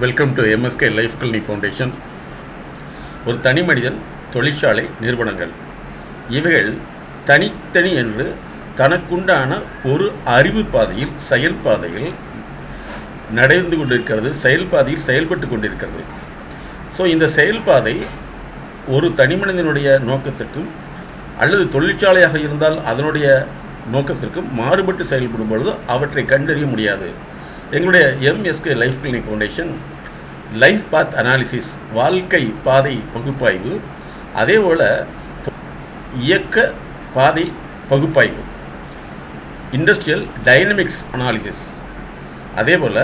Welcome to MSK life clinic foundation. ஒரு தனி மனிதன், தொழிற்சாலை, நிறுவனங்கள் இவைகள் தனித்தனி என்று தனக்குண்டான ஒரு அறிவு பாதையில், செயல்பாதையில் நடந்து கொண்டிருக்கிறது, செயல்பாதையில் செயல்பட்டு கொண்டிருக்கிறது. ஸோ இந்த செயல்பாதை ஒரு தனி மனிதனுடைய நோக்கத்திற்கும் அல்லது தொழிற்சாலையாக இருந்தால் அதனுடைய நோக்கத்திற்கும் மாறுபட்டு செயல்படும் பொழுது அவற்றை கண்டறிய முடியாது. எங்களுடைய MSK life clinic foundation life path analysis, வாழ்க்கை பாதை பகுப்பாய்வு, அதே போல் இயக்க பாதை பகுப்பாய்வு, இண்டஸ்ட்ரியல் டைனமிக்ஸ் அனாலிசிஸ், அதே போல்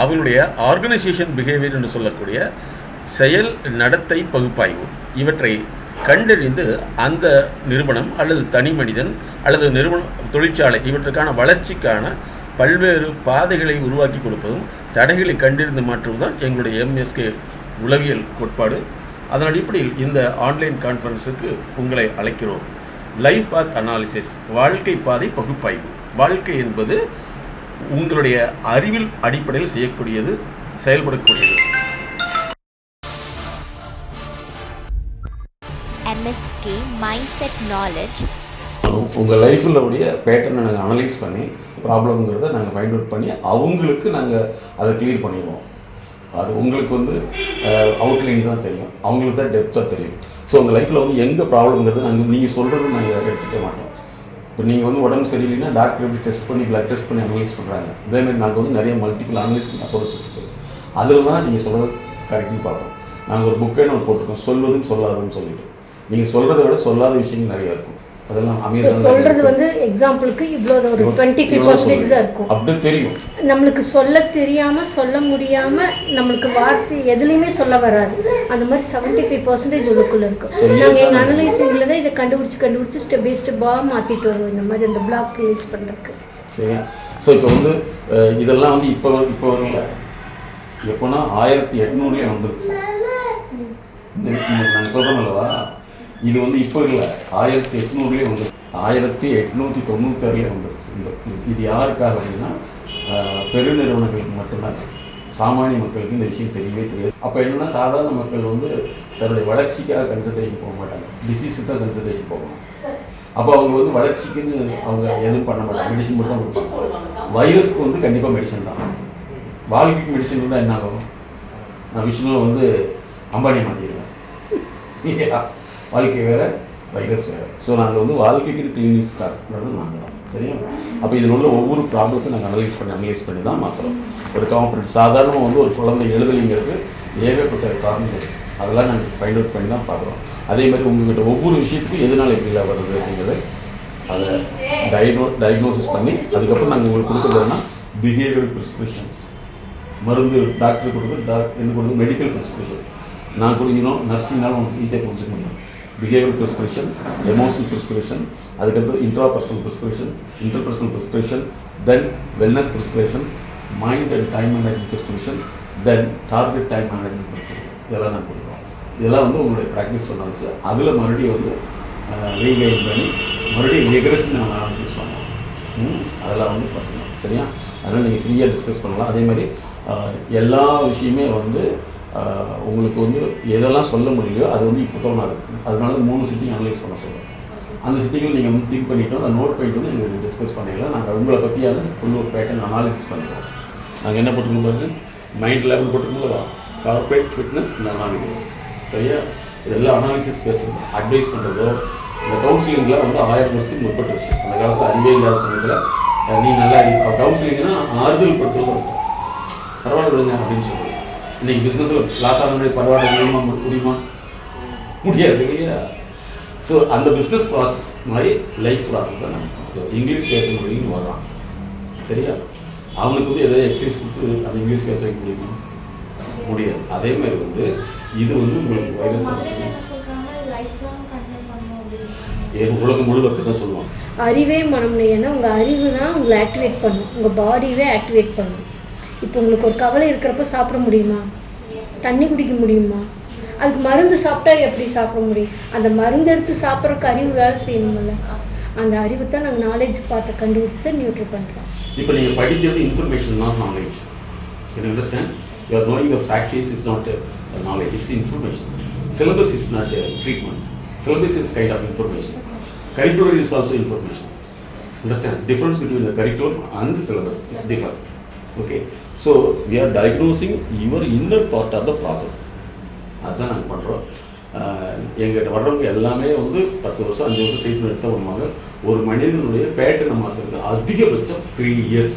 அவங்களுடைய ஆர்கனைசேஷன் பிஹேவியர் என்று சொல்லக்கூடிய செயல் நடத்தை பகுப்பாய்வு இவற்றை கண்டறிந்து அந்த நிறுவனம் அல்லது தனி மனிதன் அல்லது தொழிற்சாலை இவற்றுக்கான வளர்ச்சிக்கான பல்வேறு பாதைகளை உருவாக்கி கொடுப்பதும் தடைகளை கண்டறிந்து மாற்றுவதுதான் எங்களுடைய எம்எஸ்கே உளவியல் கோட்பாடு. அதன் அடிப்படையில் இந்த ஆன்லைன் கான்ஃபரன்ஸுக்கு உங்களை அழைக்கிறோம். லைஃப் பாத் அனாலிசிஸ், வாழ்க்கை பாதை பகுப்பாய்வு. வாழ்க்கை என்பது உங்களுடைய அறிவில் அடிப்படையில் செய்யக்கூடியது, செயல்படக்கூடியது. MSK Mindset Knowledge. உங்கள் லைஃப்பில் உடைய பேட்டர்னை நாங்கள் அனலைஸ் பண்ணி ப்ராப்ளம்ங்கிறத நாங்கள் ஃபைண்ட் அவுட் பண்ணி அவங்களுக்கு நாங்கள் அதை கிளியர் பண்ணிடுவோம். அது உங்களுக்கு அவுட்லைன் தான் தெரியும், அவங்களுக்கு தான் டெப்த்தாக தெரியும். ஸோ உங்கள் லைஃப்பில் எங்கே ப்ராப்ளம்ங்கிறது நீங்கள் சொல்கிறது நாங்கள் எடுத்துக்க மாட்டோம். இப்போ நீங்கள் உடம்பு சரியில்லைன்னா டாக்டர் எப்படி டெஸ்ட் பண்ணி பிளட் டெஸ்ட் பண்ணி அனலைஸ் பண்ணுறாங்க. அதேமாதிரி நாங்கள் நிறைய மல்டிபிள் அனலைஸ் அப்ரோச் வச்சுருக்கோம். அதில் தான் நீங்கள் சொல்கிறது கரெக்டுன்னு பார்ப்போம். நாங்கள் ஒரு புக்கே நம்ம போட்டிருக்கோம், சொல்வதும் சொல்லாதுன்னு சொல்லிட்டு. நீங்கள் சொல்கிறத விட சொல்லாத விஷயங்கள் நிறையா இருக்கும். அதெல்லாம் சொல்றது எக்ஸாம்பிளுக்கு இவ்வளோ ஒரு 25% தான் இருக்கும். அப்படி தெரியும், நம்மளுக்கு சொல்ல தெரியாம, சொல்ல முடியாம, நம்மளுக்கு வார்த்தை எதுலையுமே சொல்ல வராது. அந்த மாதிரி 75% உள்ளுக்குள்ள இருக்கும். நாங்கள் எங்கள் அனலைசிங்ல தான் இதை கண்டுபிடிச்சு ஸ்டெப் பை ஸ்டெப்பாக மாற்றிட்டு வருவோம். இந்த மாதிரி அந்த பிளாக் ரிலீஸ் பண்ணுறதுக்கு. சரியா? ஸோ இப்போ இதெல்லாம் இப்போ வரல, எப்போனா 1800 வந்துருச்சு. நாங்கள் சொல்கிறோம் அல்லவா, இது இப்போ இல்லை, 1800 வந்து 1896 வந்துருச்சு. இது யாருக்காக அப்படின்னா பெருநிறுவனங்களுக்கு மட்டும்தான். சாமானிய மக்களுக்கு இந்த விஷயம் தெரியவே தெரியாது. அப்போ என்னென்னா, சாதாரண மக்கள் தன்னுடைய வளர்ச்சிக்காக கன்சல்டேஷன் போக மாட்டாங்க, டிசீஸுக்கு தான் கன்சல்டேஷன் போகணும். அப்போ அவங்க வளர்ச்சிக்குன்னு அவங்க எதுவும் பண்ண மாட்டாங்க, மெடிசன் மட்டும் தான் கொடுப்பாங்க. வைரஸ்க்கு கண்டிப்பாக மெடிசன் தான். வாழ்க்கைக்கு மெடிசன் இருந்தால் என்ன ஆகும்? நான் விஷ்ணுவை அம்பானியை மாற்றிடுவேன். வாழ்க்கை வேறு, வைரஸ் வேறு. ஸோ நாங்கள் வாழ்க்கைக்கு கிளினிக் ஸ்டார்ட் பண்ணுறது நாங்கள் தான். சரியா? அப்போ இதில் உள்ள ஒவ்வொரு ப்ராப்ளத்தையும் நாங்கள் அனலைஸ் பண்ணி தான் மாற்றுறோம். ஒரு காம்பனன்ட் சாதாரணமாக ஒரு குழந்தை எழுதலைங்கிறது ஏகப்பட்ட காரணங்கள், அதெல்லாம் நாங்கள் ஃபைண்ட் அவுட் பண்ணி தான் பார்க்குறோம். அதே மாதிரி உங்கள்கிட்ட ஒவ்வொரு விஷயத்துக்கும் எதனால் எப்படிலாம் வருது அப்படிங்கிறத அதை டயக்னோசிஸ் பண்ணி அதுக்கப்புறம் நாங்கள் உங்களுக்கு கொடுக்குறதுனா பிஹேவியரல் ப்ரிஸ்கிரிப்ஷன்ஸ், மருந்து டாக்டர் கொடுக்குறது மெடிக்கல் ப்ரிஸ்கிரிப்ஷன். நான் குடிக்கணும், நர்சிங்னாலும் உங்களுக்கு ஈஸியாக புரிஞ்சுக்க முடியும். பிஹேவியர் ப்ரிஸ்கிரிப்ஷன், எமோஷனல் ப்ரிஸ்கிரிப்ஷன், அதுக்கடுத்து intrapersonal prescription, interpersonal prescription, then wellness prescription, mind and time management prescription, then target time management prescription. இதெல்லாம் நான் கொடுக்குறோம். இதெல்லாம் உங்களுடைய ப்ராக்டிஸ் சொன்னாங்க சார். அதில் மறுபடியும் ரீகைன் பண்ணி மறுபடியும் ரிகரஸ் நம்ம அனாலிசிஸ் பண்ணுவோம். அதெல்லாம் பார்த்தீங்கன்னா சரியா? அதனால் நீங்கள் ஃப்ரீயாக டிஸ்கஸ் பண்ணலாம். அதேமாதிரி எல்லா விஷயமே உங்களுக்கு எதெல்லாம் சொல்ல முடியலையோ அது இப்போ தோணாது. அதனால 3 சிட்டிங் அனலைஸ் பண்ண சொல்லுவோம். அந்த சிட்டிங்கில் நீங்கள் திங்க் பண்ணிவிட்டு அதை நோட் பண்ணிட்டு நீங்கள் டிஸ்கஸ் பண்ணிக்கலாம். நாங்கள் உங்களை பற்றியான ஃபுல் ஒரு பேட்டர்ன் அனாலிசிஸ் பண்ணுறோம். நாங்கள் என்ன போட்டுக்கணும் பாருங்க, மைண்ட் லெவல் போட்டுக்கணுங்களா, கார்பரேட் ஃபிட்னஸ் அண்ட் அனாலிசிஸ். சரியா? இதெல்லாம் அனாலிசிஸ் பேசுறது, அட்வைஸ் பண்ணுறதோ. இந்த கவுன்சிலிங்கில் 1000 வருஷத்துக்கு முற்பட்டுருச்சு. அந்த காலத்தில் அறிவே இல்லாத சமயத்தில் நீ நல்லா கவுன்சிலிங்னா ஆறுதல் படுத்துறது அர்த்தம். பரவாயில்ல விடுங்க அப்படின்னு சொல்லுவோம். இன்றைக்கி பிஸ்னஸில் லாஸ் ஆன பரவாயில்ல முடியுமா? முடியாது இல்லையா? ஸோ அந்த பிஸ்னஸ் ப்ராசஸ் மாதிரி லைஃப் ப்ராசஸ் தான் நம்ம இங்கிலீஷ் பேச முடியும்னு வர்றான். சரியா? அவனுக்கு எதாவது எக்ஸசைஸ் கொடுத்து அந்த இங்கிலீஷ் பேச வைக்க முடியுமா? முடியாது. அதே மாதிரி இது உங்களுக்கு வைரஸ் உலகம் முழுவதும் தான் சொல்லுவாங்க. அறிவே மனம். ஏன்னா உங்கள் அறிவு தான் உங்களை ஆக்டிவேட் பண்ணும், உங்கள் பாடியவே ஆக்டிவேட் பண்ணும். இப்போ உங்களுக்கு ஒரு கவலை இருக்கிறப்ப சாப்பிட முடியுமா? தண்ணி குடிக்க முடியுமா? அதுக்கு மருந்து சாப்பிட்டா எப்படி சாப்பிட முடியும்? அந்த மருந்து எடுத்து சாப்பிட்றதுக்கு அறிவு வேலை செய்யணும்ல. அந்த அறிவு தான் நாங்கள் நாலேஜ் பார்த்து கண்டுபிடிச்சி தான் நியூட்ரி பண்ணுறோம். இப்போ நீங்கள் படிக்கிறது இன்ஃபர்மேஷன் தான் knowledge. You understand? You are knowing the practice is not knowledge, it's information. Syllabus is not treatment. Syllabus is kind of information. Curriculum is also information. Understand? Difference between the curriculum and the syllabus is different. Okay? So, we are diagnosing your inner part of the process. அதுதான் நாங்கள் பண்ணுறோம். எங்கிட்ட வர்றவங்க எல்லாமே வந்து 10 வருஷம் 5 வருஷம் treatment எடுத்த வருவாங்க. ஒரு மனிதனுடைய பேட்டர்னை மாற்றுறது அதிகபட்சம் 3 years.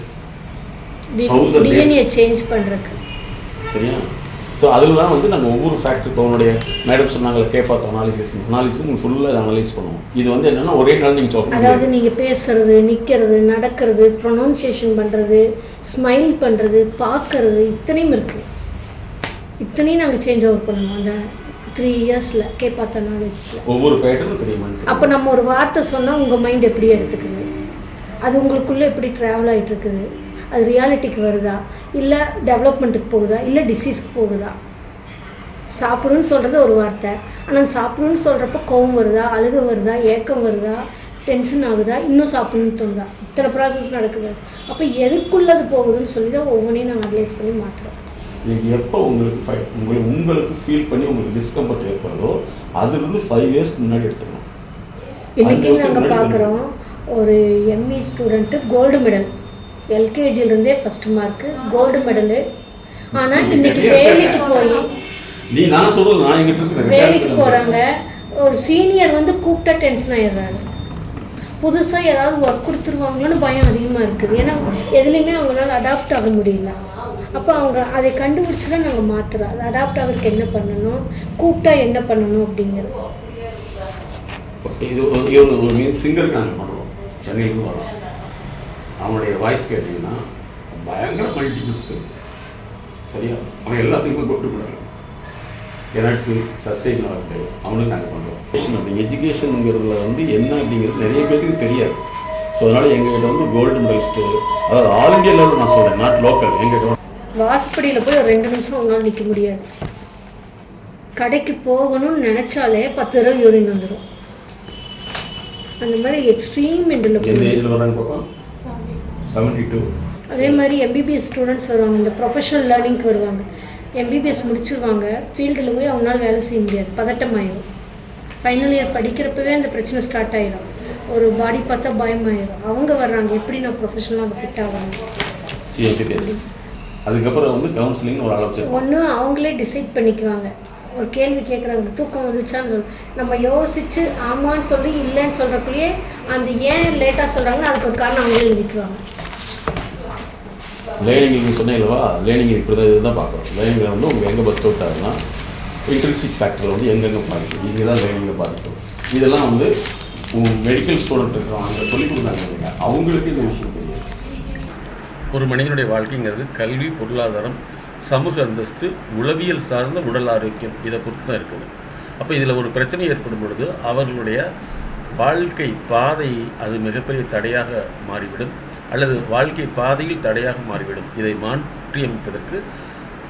DNA சேஞ்ச் பண்ணுறதுக்கு. சரியா? ஸோ அதில் தான் வந்து நாங்கள் ஒவ்வொரு ஃபேக்டருக்கு அவனுடைய மேடம் சொன்னாங்களே கேப்பாத் அனாலிசிஸ் உங்களுக்கு ஃபுல்லாக அனலைஸ் பண்ணுவோம். இது வந்து என்னென்னா ஒரே நாள் நீங்கள் சொல்லணும். அதாவது நீங்கள் பேசுறது, நிற்கிறது, நடக்கிறது, ப்ரொனவுன்சியேஷன் பண்ணுறது, ஸ்மைல் பண்ணுறது, பார்க்கறது, இத்தனையும் இருக்குது. இத்தனையும் நாங்கள் சேஞ்ச் ஓவர் பண்ணுவோம் அந்த 3 yearsல கேப்பாத் அனாலிசிஸில். ஒவ்வொரு பேட்டர்னும் தெரியுமா? அப்போ நம்ம ஒரு வார்த்தை சொன்னால் உங்கள் மைண்ட் எப்படி எடுத்துக்குது, அது உங்களுக்குள்ளே எப்படி ட்ராவல் ஆகிட்டு இருக்குது, அது ரியாலிட்டிக்கு வருதா, இல்லை டெவலப்மெண்ட்டுக்கு போகுதா, இல்லை டிசீஸ்க்கு போகுதா. சாப்பிடுன்னு சொல்கிறது ஒரு வார்த்தை, ஆனால் சாப்பிடுன்னு சொல்கிறப்ப கோவம் வருதா, அழுக வருதா, ஏக்கம் வருதா, டென்ஷன் ஆகுதா, இன்னும் சாப்பிடணும்னு தோணுதா, இத்தனை ப்ராசஸ் நடக்குது. அப்போ எதுக்குள்ளது போகுதுன்னு சொல்லி தான் ஒவ்வொன்றையும் நாங்கள் அனலைஸ் பண்ணி மாற்றுறோம். நீங்கள் எப்போ உங்களுக்கு ஃபீல் பண்ணி உங்களுக்கு டிஸ்கம்ஃபர்ட் ஏற்படுதோ அதுலேருந்து 5 years முன்னாடி எடுத்துக்கணும். இன்றைக்கி நாங்கள் பார்க்குறோம் ஒரு எம்இ ஸ்டூடெண்ட்டு கோல்டு மெடல், எல்கேஜிலேருந்தே ஃபஸ்ட் மார்க்கு, கோல்டு மெடலு. ஆனால் இன்னைக்கு வேலைக்கு போய் வேலைக்கு போகிறாங்க. ஒரு சீனியர் வந்து கூப்பிட்டா டென்ஷன் ஆயிடுறாரு. புதுசாக ஏதாவது ஒர்க் கொடுத்துருவாங்களோன்னு பயம் அதிகமாக இருக்குது. ஏன்னா எதுலேயுமே அவங்களால அடாப்ட் ஆக முடியல. அப்போ அவங்க அதை கண்டுபிடிச்சி தான் நாங்கள் மாற்றுறோம். அது அடாப்ட் ஆகிறதுக்கு என்ன பண்ணணும், கூப்பிட்டா என்ன பண்ணணும் அப்படிங்கிறது. இது ஒரு மீன் சிங்கருக்கு நாங்கள் பண்ணுறோம். சென்னையிலேருந்து வரோம். அவனுடைய வாய்ஸ் கேட்டிங்கன்னா பயங்கர மல்டிபிள்ஸ். சரியா? அவன் எல்லாத்துக்குமே கொட்டு போடுறாங்க. கேனாட் ஃபீல் சஸ்டேஜ் ஆகிட்டு அவனுக்கு நாங்கள் பண்ணுறோம். எஜுகேஷனுங்கிறதுல வந்து என்ன அப்படிங்கிறது நிறைய பேருக்கு தெரியாது. ஸோ அதனால் எங்கள்கிட்ட வந்து கோல்டு மெடலிஸ்ட்டு, அதாவது ஆல் இண்டியா லெவலில் நான் சொல்கிறேன், நாட் லோக்கல். எங்கள்கிட்ட வாசப்படியில் போய் ஒரு 2 நிமிஷம் உங்களால் நிற்க முடியாது. கடைக்கு போகணும்னு நினச்சாலே 10 தடவை யூரின் வந்துடும். அந்த மாதிரி எக்ஸ்ட்ரீம் எண்டில் ஏஜில் வராங்க பக்கம் 72. அதே மாதிரி எம்பிபிஎஸ் ஸ்டூடெண்ட்ஸ் வருவாங்க, இந்த ப்ரொஃபஷனல் லேர்னிங்க்கு வருவாங்க. எம்பிபிஎஸ் முடிச்சிருவாங்க, ஃபீல்டில் போய் அவங்களால வேலை செய்ய முடியாது, பதட்டமாயிடும். ஃபைனல் இயர் படிக்கிறப்பவே அந்த பிரச்சனை ஸ்டார்ட் ஆகிடும். ஒரு பாடி பார்த்தா பயமாயிடும். அவங்க வர்றாங்க, எப்படி நான் ப்ரொஃபஷனலாக அதை ஃபிட் ஆகிறாங்க. அதுக்கப்புறம் வந்து கவுன்சிலிங் ஒரு ஆலோசனை. ஒன்று அவங்களே டிசைட் பண்ணிக்குவாங்க. ஒரு கேள்வி கேட்குறாங்க, தூக்கம் வந்துச்சான்னு சொல்லி நம்ம யோசித்து ஆமான்னு சொல்லி இல்லைன்னு சொல்கிறப்பயே அந்த ஏன் லேட்டாக சொல்கிறாங்கன்னு அதுக்கு ஒரு காரணம் அவங்களே எழுதிக்குவாங்க. லேர்னிங் சொன்னீங்களா, லேர்னிங் இப்படி தான் இதுதான் பார்க்குறோம். லேர்னிங்கில் வந்து உங்களுக்கு எங்கே பஸ் அவுட் ஆகுதுன்னா இன்ட்ரின்சிக் ஃபேக்டரில் வந்து எங்கெங்கே பாதிக்கும், இங்கே தான் லேர்னிங்கில் பாதிக்கும். இதெல்லாம் வந்து மெடிக்கல் ஸ்டூடெண்ட் இருக்கிறவங்க சொல்லிக் கொடுத்தாங்க இல்லைங்க, அவங்களுக்கு இந்த விஷயம் தெரியும். ஒரு மனிதனுடைய வாழ்க்கைங்கிறது கல்வி, பொருளாதாரம், சமூக அந்தஸ்து, உளவியல் சார்ந்த உடல் ஆரோக்கியம், இதை பொறுத்து தான் இருக்குது. அப்போ இதில் ஒரு பிரச்சனை ஏற்படும் பொழுது அவர்களுடைய வாழ்க்கை பாதை அது மிகப்பெரிய தடையாக மாறிவிடும், அல்லது வாழ்க்கை பாதையில் தடையாக மாறிவிடும். இதை மாற்றியமைப்பதற்கு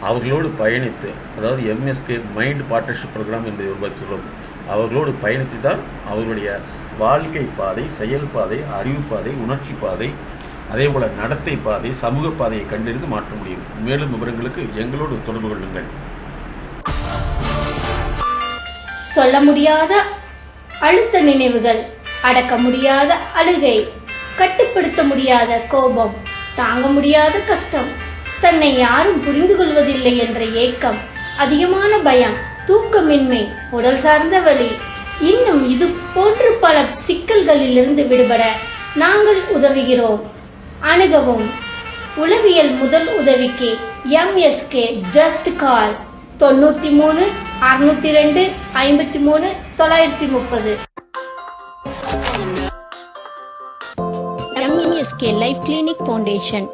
அவர்களோடு பயணித்து, அதாவது எம்எஸ்கே மைண்ட் பார்ட்னர்ஷிப் ப்ரோக்ராம் என்பதை உருவாக்கியுள்ளோம். அவர்களோடு பயணித்து தான் அவர்களுடைய வாழ்க்கை பாதை, செயல் பாதை, அறிவு பாதை, உணர்ச்சி பாதை, அதே போல் நடத்தை பாதை, சமூக பாதையை கண்டறிந்து மாற்ற முடியும். மேலும் விவரங்களுக்கு எங்களோடு தொடர்பு கொள்ளுங்கள். சொல்ல முடியாத அழுத்த நினைவுகள், அடக்க முடியாத அழுகை, கட்டுப்படுத்த முடியாத கோபம், தாங்க முடியாத கஷ்டம், தன்னை யாரும் புரிந்து கொள்வதில்லை என்ற ஏக்கம், அதிகமான பயம், தூக்கமின்மை, உடல் சார்ந்த வலி, இன்னும் இது போன்று பல சிக்கல்களிலிருந்து விடுபட நாங்கள் உதவுகிறோம். அணுகவும். உளவியல் முதல் உதவிக்கு MSK just call 93 602 53 930. MSK Life Clinic Foundation.